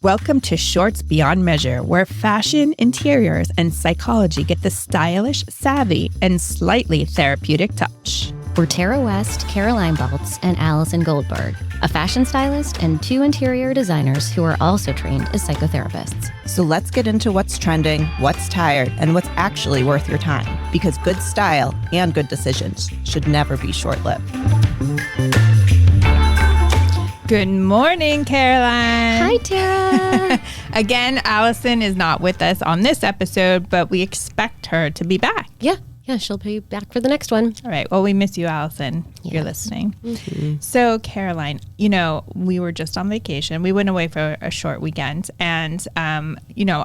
Welcome to Shorts Beyond Measure, where fashion, interiors, and psychology get the stylish, savvy, and slightly therapeutic touch. We're Tara West, Caroline Baltz, and Allison Goldberg, a fashion stylist and 2 interior designers who are also trained as psychotherapists. So let's get into what's trending, what's tired, and what's actually worth your time. Because good style and good decisions should never be short-lived. Good morning, Caroline. Hi, Tara. Again, Allison is not with us on this episode, but we expect her to be back. Yeah, she'll be back for the next one. All right. Well, we miss you, Allison. Yes. You're listening. Mm-hmm. So, Caroline, we were just on vacation. We went away for a short weekend. And, I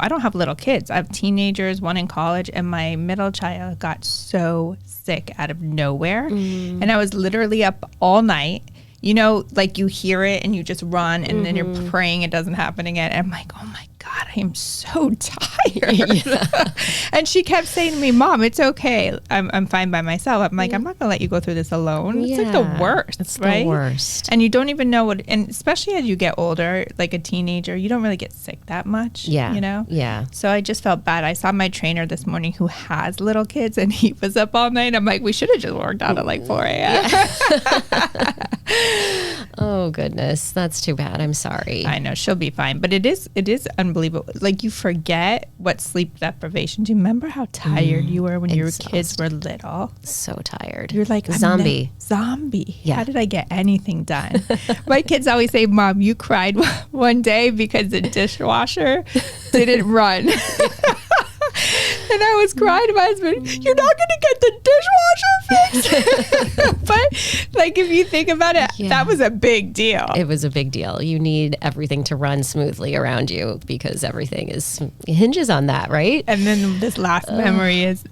don't have little kids. I have teenagers, one in college, and my middle child got so sick out of nowhere. And I was literally up all night. Like you hear it and you just run and then you're praying it doesn't happen again. And I'm like, oh my God, I am so tired. Yeah. And she kept saying to me, Mom, it's okay. I'm fine by myself. I'm like, I'm not going to let you go through this alone. It's like the worst. It's right? the worst. And you don't even know and especially as you get older, like a teenager, you don't really get sick that much. Yeah. Yeah. So I just felt bad. I saw my trainer this morning who has little kids and he was up all night. I'm like, we should have just worked out at like 4 a.m. Yeah. Oh goodness, that's too bad. I'm sorry. I know she'll be fine, but it is unbelievable. Like you forget what sleep deprivation. Do you remember how tired you were when your kids were little? So tired. You're like zombie. Zombie. Yeah. How did I get anything done? My kids always say, Mom, you cried one day because the dishwasher didn't run. And I was crying to my husband, you're not going to get the dishwasher fixed? But like, if you think about it, that was a big deal. It was a big deal. You need everything to run smoothly around you because everything hinges on that, right? And then this last memory is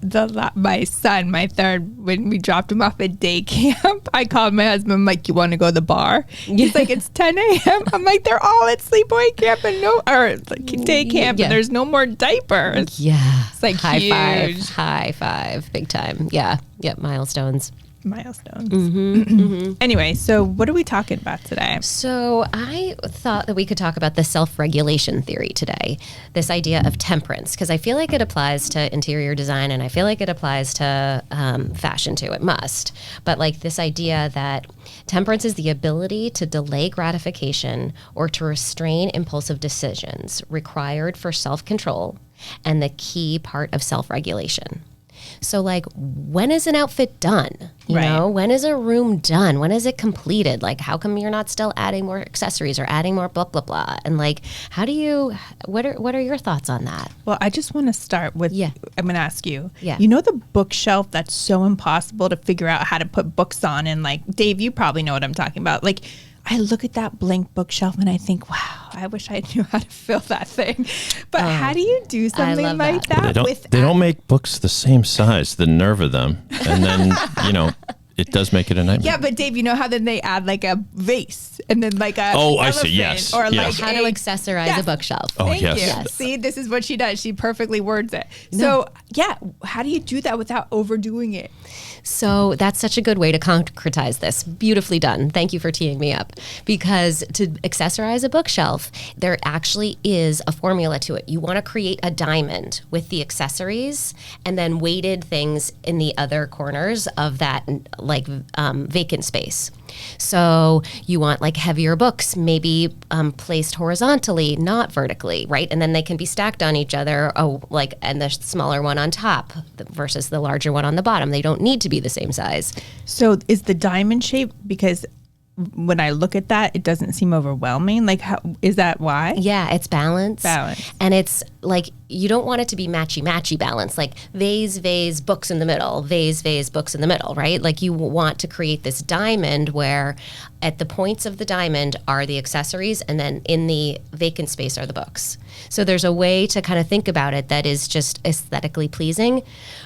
my son, my third, when we dropped him off at day camp, I called my husband, I'm like, you want to go to the bar? He's like, it's 10 a.m. I'm like, they're all at sleepaway camp and day camp and there's no more diapers. Yeah. It's like high five, big time. Yeah. Yep. Milestones. Anyway, so what are we talking about today? So I thought that we could talk about the self-regulation theory today, this idea of temperance, because I feel like it applies to interior design and I feel like it applies to fashion too. It must. But like this idea that temperance is the ability to delay gratification or to restrain impulsive decisions required for self-control and the key part of self-regulation. So like, when is an outfit done? You know, when is a room done? When is it completed? Like, how come you're not still adding more accessories or adding more blah, blah, blah? And like, what are your thoughts on that? Well, I just want to start with, I'm going to ask you, Yeah. You know the bookshelf that's so impossible to figure out how to put books on? And like, Dave, you probably know what I'm talking about. Like, I look at that blank bookshelf and I think, wow, I wish I knew how to fill that thing. But how do you do something like that? They don't make books the same size, the nerve of them. And then, it does make it a nightmare. Yeah, but Dave, you know how then they add like a vase and then like a I see, yes. Or yes. like how to accessorize a bookshelf. Oh, Thank yes. you. Yes. See, this is what she does. She perfectly words it. No. So, how do you do that without overdoing it? So that's such a good way to concretize this. Beautifully done. Thank you for teeing me up. Because to accessorize a bookshelf, there actually is a formula to it. You want to create a diamond with the accessories and then weighted things in the other corners of that vacant space. So you want like heavier books, maybe placed horizontally, not vertically, right? And then they can be stacked on each other, and the smaller one on top versus the larger one on the bottom. They don't need to be the same size. So is the diamond shape, because when I look at that, it doesn't seem overwhelming. Like, is that why? Yeah, it's balance. And it's like, you don't want it to be matchy balance, like vase, books in the middle, vase, books in the middle, right? Like you want to create this diamond where at the points of the diamond are the accessories and then in the vacant space are the books. So there's a way to kind of think about it that is just aesthetically pleasing.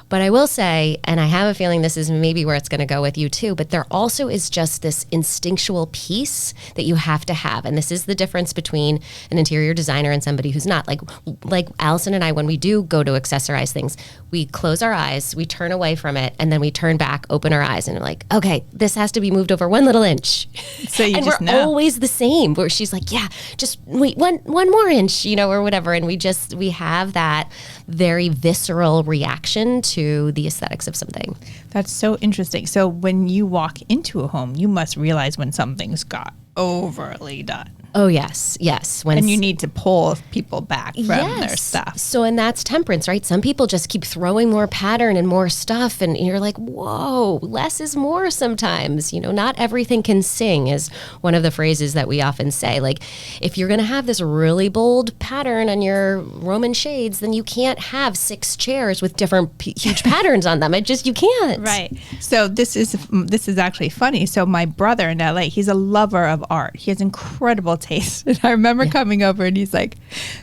But I will say, and I have a feeling this is maybe where it's going to go with you too, but there also is just this instinctual piece that you have to have. And this is the difference between an interior designer and somebody who's not. Like like Allison and I, when we do go to accessorize things, we close our eyes, we turn away from it, and then we turn back, open our eyes, and we're like, okay, this has to be moved over 1 little inch. So you and just we're know. always the same, where she's like, yeah, just wait, one more inch, or whatever. And we have that very visceral reaction to the aesthetics of something. That's so interesting. So when you walk into a home, you must realize when something's got overly done. Oh, yes. And you need to pull people back from their stuff. So, and that's temperance, right? Some people just keep throwing more pattern and more stuff, and you're like, whoa, less is more sometimes. Not everything can sing is one of the phrases that we often say. Like, if you're going to have this really bold pattern on your Roman shades, then you can't have 6 chairs with different huge patterns on them. You can't. Right. So this is actually funny. So my brother in LA, he's a lover of art. He has incredible taste. And I remember coming over and he's like,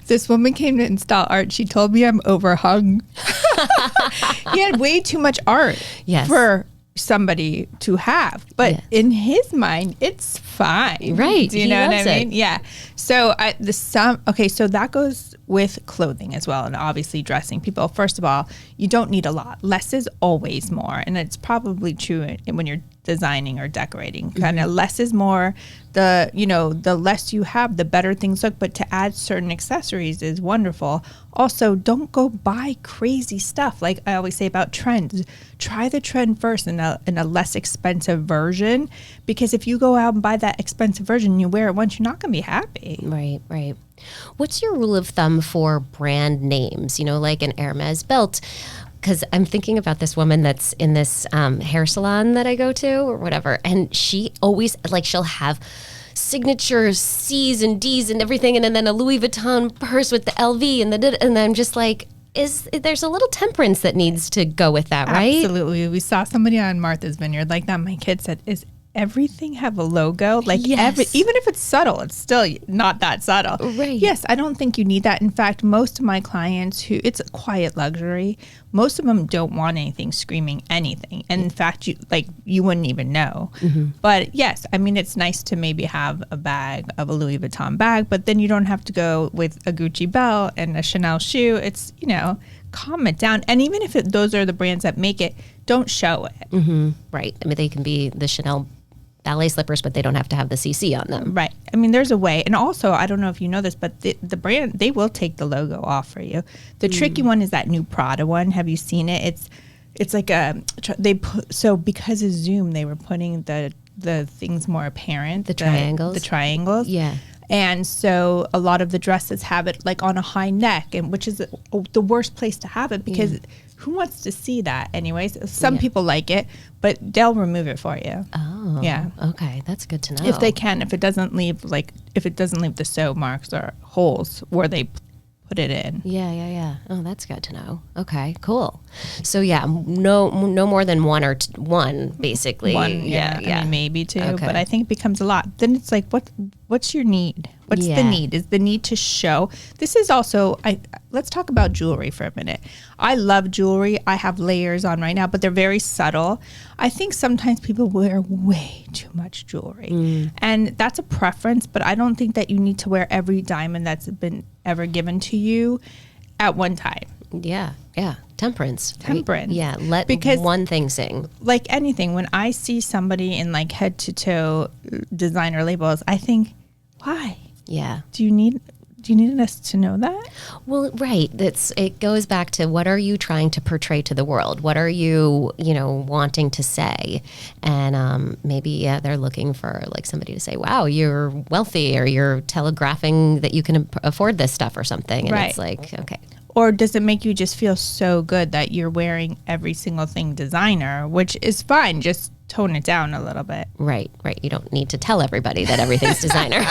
this woman came to install art. She told me I'm overhung. He had way too much art for somebody to have. But in his mind, it's fine. Right. Do you know what I mean? Yeah. So so that goes with clothing as well. And obviously dressing people. First of all, you don't need a lot. Less is always more. And it's probably true when you're designing or decorating. Kind of less is more. The less you have, the better things look. But to add certain accessories is wonderful. Also, don't go buy crazy stuff. Like I always say about trends, try the trend first in a less expensive version. Because if you go out and buy that expensive version and you wear it once, you're not going to be happy. Right. What's your rule of thumb for brand names? Like an Hermes belt. Because I'm thinking about this woman that's in this hair salon that I go to or whatever. And she always, she'll have signature C's and D's and everything. And then a Louis Vuitton purse with the LV. And I'm just like, there's a little temperance that needs to go with that, right? Absolutely. We saw somebody on Martha's Vineyard like that. My kid said, is everything have a logo? Like even if it's subtle, it's still not that subtle. Right. Yes, I don't think you need that. In fact, most of my clients it's a quiet luxury. Most of them don't want anything screaming anything. And in fact, you wouldn't even know. Mm-hmm. But yes, I mean, it's nice to maybe have a bag of a Louis Vuitton bag, but then you don't have to go with a Gucci belt and a Chanel shoe. It's, calm it down. And even if those are the brands that make it, don't show it. Mm-hmm. Right. I mean, they can be the Chanel ballet slippers, but they don't have to have the CC on them. Right. I mean, there's a way. And also, I don't know if you know this, but the brand, they will take the logo off for you. The tricky one is that new Prada one. Have you seen it? It's like because of Zoom, they were putting the things more apparent. The triangles. The triangles. Yeah. And so a lot of the dresses have it like on a high neck, and which is the worst place to have it because who wants to see that anyways? Some people like it, but they'll remove it for you. Oh, yeah. Okay, that's good to know. If they can, if it doesn't leave the sew marks or holes where they put it in. Yeah. Oh, that's good to know. Okay, cool. So no more than one basically. One, yeah. I mean, maybe 2, but I think it becomes a lot. Then it's like, what's your need? What's the need? Is the need to show? This is also, let's talk about jewelry for a minute. I love jewelry. I have layers on right now, but they're very subtle. I think sometimes people wear way too much jewelry. And that's a preference, but I don't think that you need to wear every diamond that's been ever given to you at one time. Yeah. Temperance. Temperance. Right? Yeah. Because one thing sing. Like anything, when I see somebody in like head to toe designer labels, I think, why? Yeah. Do you need us to know that? Well, right. It goes back to what are you trying to portray to the world? What are you, wanting to say? And maybe they're looking for like somebody to say, "Wow, you're wealthy," or you're telegraphing that you can afford this stuff or something. And it's like, okay. Or does it make you just feel so good that you're wearing every single thing designer, which is fine. Just tone it down a little bit. Right. You don't need to tell everybody that everything's designer.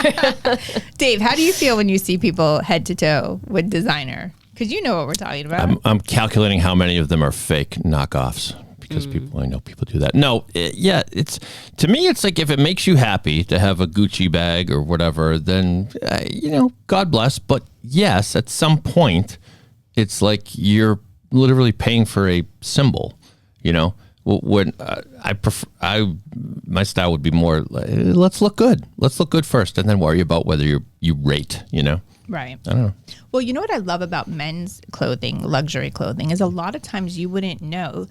Dave, how do you feel when you see people head to toe with designer? Because you know what we're talking about. I'm calculating how many of them are fake knockoffs because I know people do that. No, it's to me, it's like if it makes you happy to have a Gucci bag or whatever, then, God bless. But yes, at some point, it's like you're literally paying for a symbol, When my style would be more, let's look good. Let's look good first and then worry about whether you rate, Right. I don't know. Well, you know what I love about men's clothing, luxury clothing, is a lot of times you wouldn't know.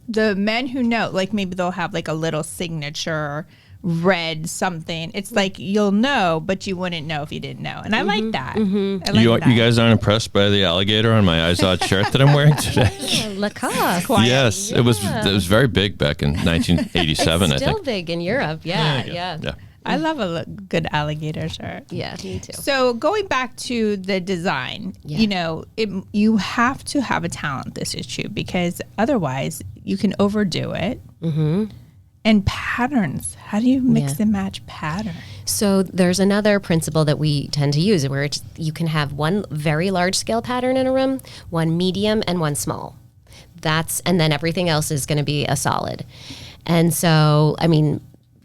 The men who know, like maybe they'll have like a little signature red something. It's like you'll know, but you wouldn't know if you didn't know. And I like that. I like You that. guys aren't impressed by the alligator on my Izod shirt that I'm wearing today? Lacoste. Yes, it was very big back in 1987, It's I still think. big in Europe. Yeah. Yeah. I love a good alligator shirt. Yeah, me too. So going back to the design, you know, you have to have a talent. This is true, because otherwise you can overdo it. And patterns. How do you mix and match patterns? So there's another principle that we tend to use where you can have one very large scale pattern in a room, one medium, and one small. And then everything else is going to be a solid. And so, I mean,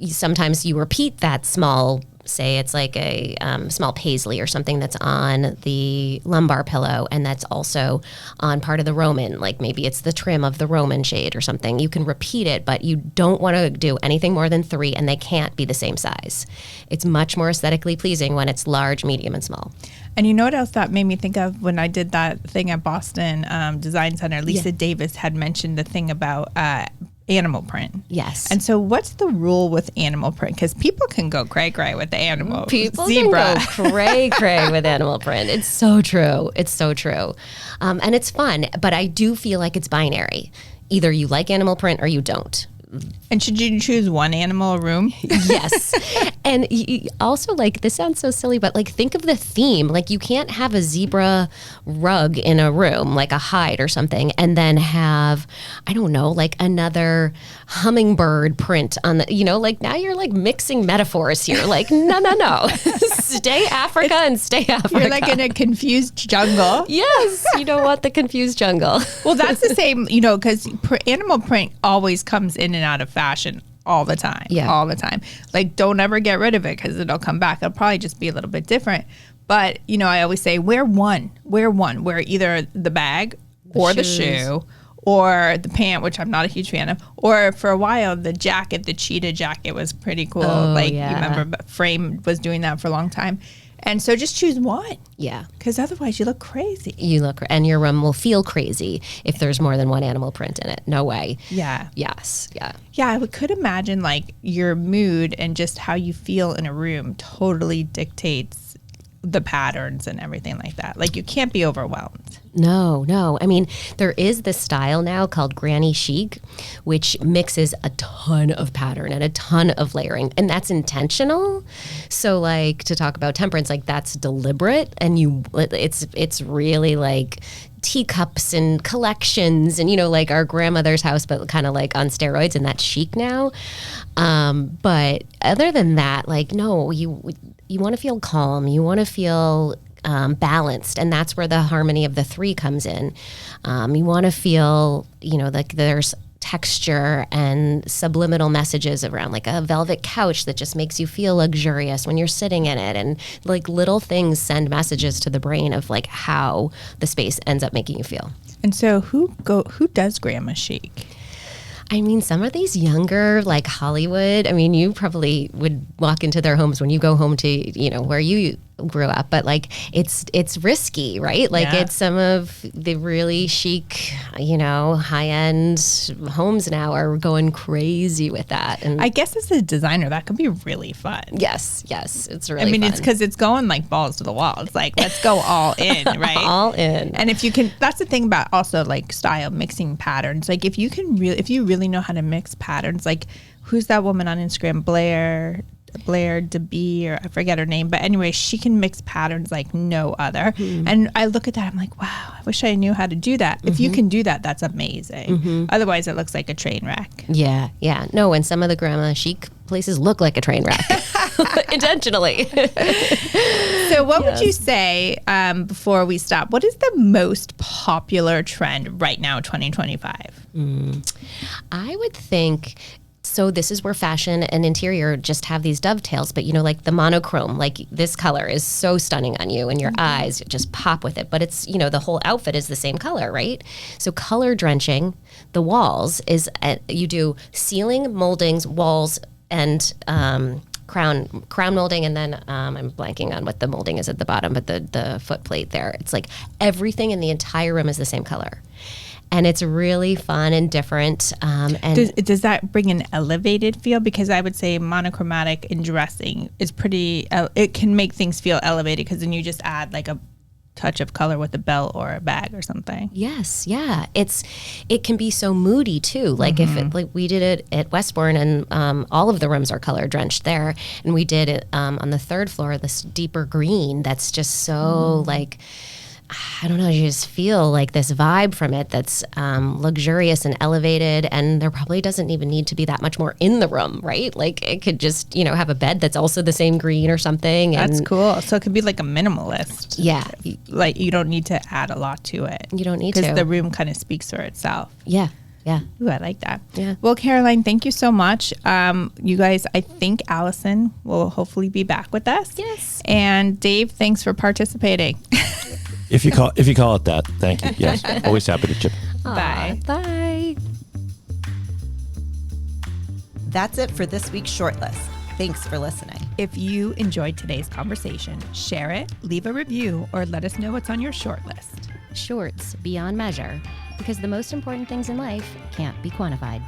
sometimes you repeat that small, say it's like a small paisley or something that's on the lumbar pillow, and that's also on part of the Roman, like maybe it's the trim of the Roman shade or something. You can repeat it, but you don't want to do anything more than 3, and they can't be the same size. It's much more aesthetically pleasing when it's large, medium, and small. And you know what else that made me think of when I did that thing at Boston Design Center? Lisa Davis had mentioned the thing about animal print. Yes. And so what's the rule with animal print? Because people can go cray-cray with the animal. People Zebra. can go cray-cray with animal print. It's so true. It's so true. And it's fun, but I do feel like it's binary. Either you like animal print or you don't. And should you choose one animal a room? Yes. And also, like, this sounds so silly, but like, think of the theme. Like, you can't have a zebra rug in a room, like a hide or something, and then have, I don't know, like another hummingbird print on the, you know, like now you're like mixing metaphors here. Like, no. Stay Africa and stay Africa. You're like in a confused jungle. Yes. You don't want the confused jungle. Well, that's the same, you know, because animal print always comes in and out of fashion all the time. Yeah. All the time. Like, don't ever get rid of it because it'll come back. It'll probably just be a little bit different. But, you know, I always say wear one. Wear either the bag or the shoe or the pant, which I'm not a huge fan of. Or for a while, the jacket, the cheetah jacket was pretty cool. Oh, like, yeah. you remember Frame was doing that for a long time. And so just choose one. Yeah. Because otherwise you look crazy. And your room will feel crazy if there's more than one animal print in it. No way. Yeah. Yes. Yeah. Yeah, I could imagine like your mood and just how you feel in a room totally dictates the patterns and everything like that. Like, you can't be overwhelmed. No. I mean, there is this style now called granny chic, which mixes a ton of pattern and a ton of layering, and that's intentional. So, like, to talk about temperance, like, that's deliberate, and it's really like teacups and collections and, you know, like our grandmother's house, but kind of like on steroids, and that's chic now. But other than that, like, no, you want to feel calm. You want to feel balanced, and that's where the harmony of the 3 comes in. You want to feel, you know, like there's texture and subliminal messages around, like a velvet couch that just makes you feel luxurious when you're sitting in it, and like little things send messages to the brain of like how the space ends up making you feel. And so who does grandma chic? I mean, some of these younger, like Hollywood, I mean, you probably would walk into their homes when you go home to, you know, where you grew up, but like it's risky, right? Like it's some of the really chic, you know, high-end homes now are going crazy with that. And I guess as a designer, that could be really fun. Yes, it's really I mean, fun. it's because it's going like balls to the wall. It's like, let's go all in, right? All in. And if you can, that's the thing about also like style, mixing patterns. Like, if you really know how to mix patterns, like, who's that woman on Instagram, Blair DeBee, or I forget her name, but anyway, she can mix patterns like no other. And I look at that, I'm like, wow, I wish I knew how to do that. If you can do that, that's amazing. Otherwise, it looks like a train wreck. Yeah. No, and some of the grandma chic places look like a train wreck. Intentionally. So what would you say, before we stop, what is the most popular trend right now, 2025? I would think, so this is where fashion and interior just have these dovetails, but you know, like the monochrome, like this color is so stunning on you and your eyes just pop with it, but it's, you know, the whole outfit is the same color, right? So color drenching the walls is, you do ceiling, moldings, walls, and crown molding, and then I'm blanking on what the molding is at the bottom, but the foot plate there. It's like everything in the entire room is the same color. And it's really fun and different. And does that bring an elevated feel? Because I would say monochromatic in dressing is pretty, it can make things feel elevated because then you just add like a touch of color with a belt or a bag or something. Yes, yeah. It can be so moody too. Like like we did it at Westbourne, and all of the rooms are color drenched there. And we did it on the third floor, this deeper green that's just so like, I don't know, you just feel like this vibe from it that's luxurious and elevated, and there probably doesn't even need to be that much more in the room, right? Like it could just, have a bed that's also the same green or something. That's cool. So it could be like a minimalist. Yeah. Like you don't need to add a lot to it. You don't need to. Because the room kind of speaks for itself. Yeah. Yeah. Ooh, I like that. Yeah. Well, Caroline, thank you so much. You guys, I think Allison will hopefully be back with us. Yes. And Dave, thanks for participating. If you call it that, thank you. Yes, always happy to chip. Bye. Bye. That's it for this week's shortlist. Thanks for listening. If you enjoyed today's conversation, share it, leave a review, or let us know what's on your shortlist. Shorts beyond measure, because the most important things in life can't be quantified.